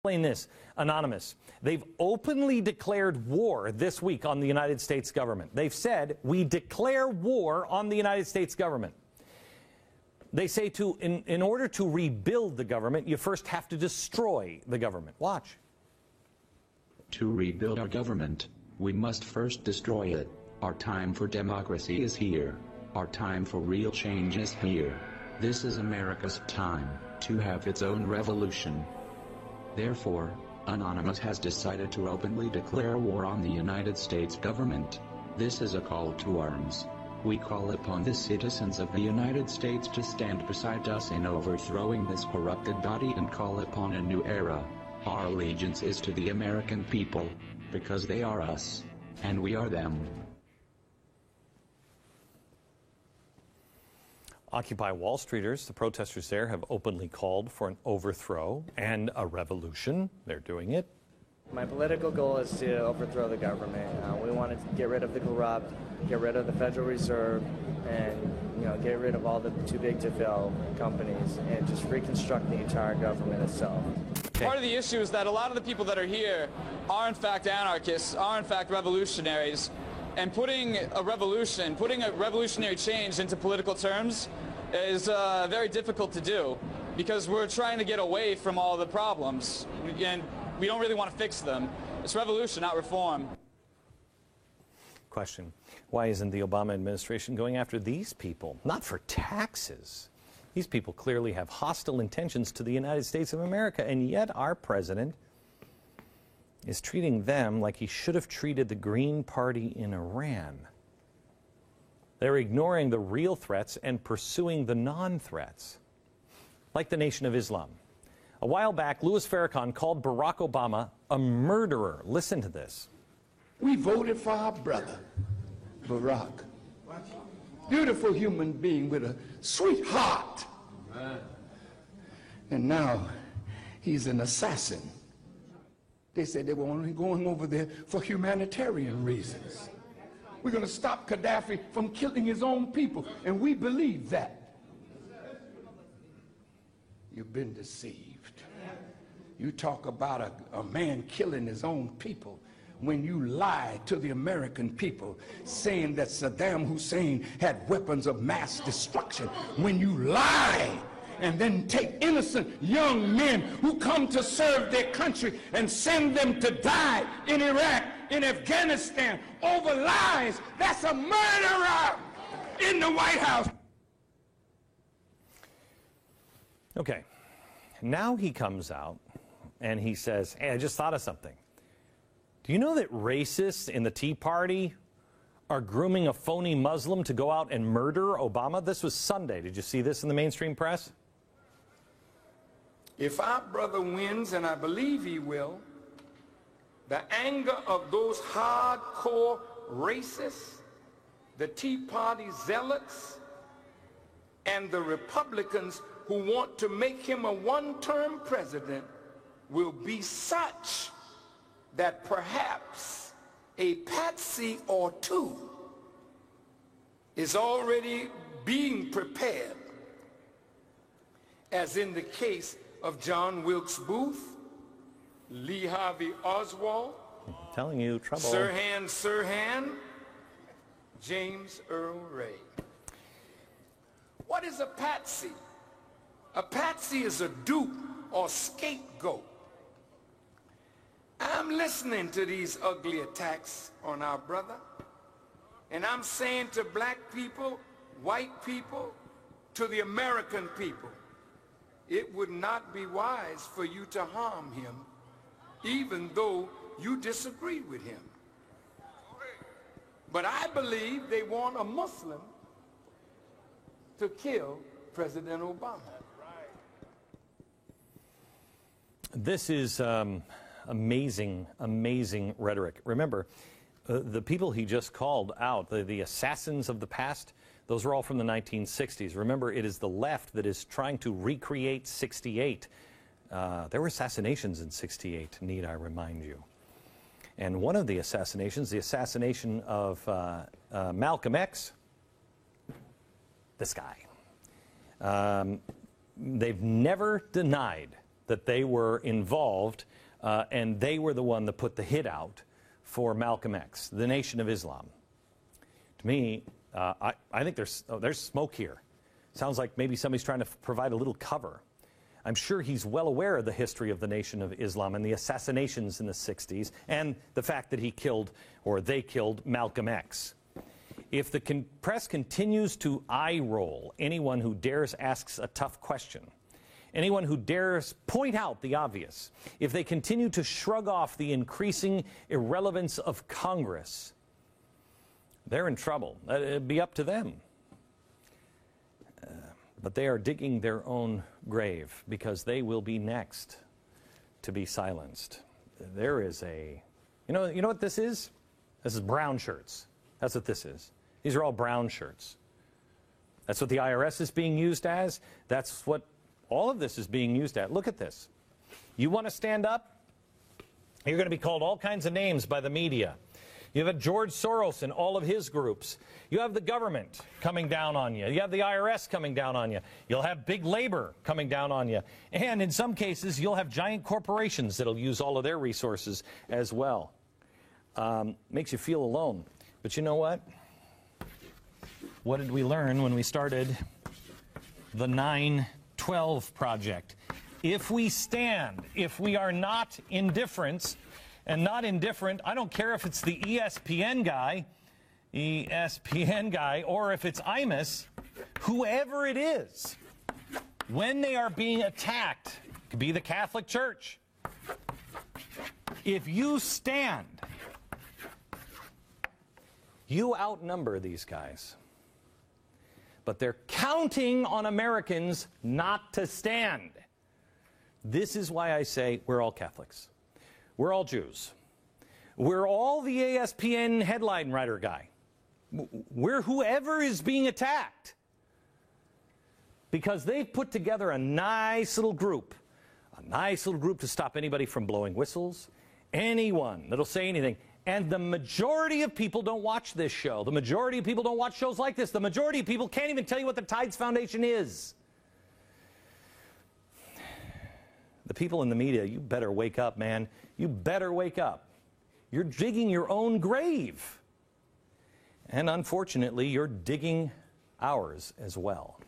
Explain this, Anonymous. They've openly declared war this week on the United States government. They've said, we declare war on the United States government. They say in order to rebuild the government, you first have to destroy the government. Watch. To rebuild our government, we must first destroy it. Our time for democracy is here. Our time for real change is here. This is America's time to have its own revolution. Therefore, Anonymous has decided to openly declare war on the United States government. This is a call to arms. We call upon the citizens of the United States to stand beside us in overthrowing this corrupted body and call upon a new era. Our allegiance is to the American people, because they are us, and we are them. Occupy Wall Streeters, the protesters there, have openly called for an overthrow and a revolution. They're doing it. My political goal is to overthrow the government. We want to get rid of the corrupt, get rid of the Federal Reserve, and get rid of all the too-big-to-fail companies and just reconstruct the entire government itself. Okay. Part of the issue is that a lot of the people that are here are in fact anarchists, are in fact revolutionaries, and putting a revolutionary change into political terms is very difficult to do because we're trying to get away from all the problems and we don't really want to fix them. It's revolution, not reform. Question: why isn't the Obama administration going after these people? Not for taxes. These people clearly have hostile intentions to the United States of America, and yet our president is treating them like he should have treated the Green Party in Iran. They're ignoring the real threats and pursuing the non-threats, like the Nation of Islam. A while back, Louis Farrakhan called Barack Obama a murderer. Listen to this. We voted for our brother, Barack. Beautiful human being with a sweet heart. And now he's an assassin. They said they were only going over there for humanitarian reasons. We're going to stop Gaddafi from killing his own people, and we believe that. You've been deceived. You talk about a man killing his own people when you lie to the American people saying that Saddam Hussein had weapons of mass destruction. When you lie and then take innocent young men who come to serve their country and send them to die in Iraq, in Afghanistan, over lies, that's a murderer in the White House. Okay, now he comes out and he says, hey, I just thought of something. Do you know that racists in the Tea Party are grooming a phony Muslim to go out and murder Obama? This was Sunday. Did you see this in the mainstream press? If our brother wins, and I believe he will, the anger of those hardcore racists, the Tea Party zealots, and the Republicans who want to make him a one-term president will be such that perhaps a patsy or two is already being prepared, as in the case of John Wilkes Booth, Lee Harvey Oswald, I'm telling you, trouble. Sirhan, James Earl Ray. What is a patsy? A patsy is a dupe or scapegoat. I'm listening to these ugly attacks on our brother, and I'm saying to black people, white people, to the American people, it would not be wise for you to harm him, even though you disagree with him. But I believe they want a Muslim to kill President Obama. This is amazing, amazing rhetoric. Remember, the people he just called out, the assassins of the past, those are all from the 1960s. Remember, it is the left that is trying to recreate 68. There were assassinations in 68, need I remind you. And one of the assassinations, the assassination of Malcolm X, this guy. They've never denied that they were involved, and they were the one that put the hit out for Malcolm X, the Nation of Islam. To me, I think there's smoke here. Sounds like maybe somebody's trying to provide a little cover. I'm sure he's well aware of the history of the Nation of Islam and the assassinations in the 60s and the fact that he killed, or they killed, Malcolm X. If the press continues to eye-roll anyone who dares asks a tough question, anyone who dares point out the obvious, if they continue to shrug off the increasing irrelevance of Congress, they're in trouble. It'd be up to them. But they are digging their own grave because they will be next to be silenced. There is a, you know what this is? This is brown shirts. That's what this is. These are all brown shirts. That's what the IRS is being used as. That's what all of this is being used at. Look at this. You want to stand up? You're going to be called all kinds of names by the media. You have George Soros and all of his groups. You have the government coming down on you. You have the IRS coming down on you. You'll have big labor coming down on you. And in some cases, you'll have giant corporations that'll use all of their resources as well. Makes you feel alone. But you know what? What did we learn when we started the 9/12 Project? If we stand, if we are not indifferent, and not indifferent, I don't care if it's the ESPN guy, or if it's Imus, whoever it is, when they are being attacked, it could be the Catholic Church. If you stand, you outnumber these guys. But they're counting on Americans not to stand. This is why I say we're all Catholics. We're all Jews. We're all the ESPN headline writer guy. We're whoever is being attacked. Because they've put together a nice little group to stop anybody from blowing whistles, anyone that'll say anything. And the majority of people don't watch this show. The majority of people don't watch shows like this. The majority of people can't even tell you what the Tides Foundation is. The people in the media, you better wake up, man. You better wake up. You're digging your own grave. And unfortunately, you're digging ours as well.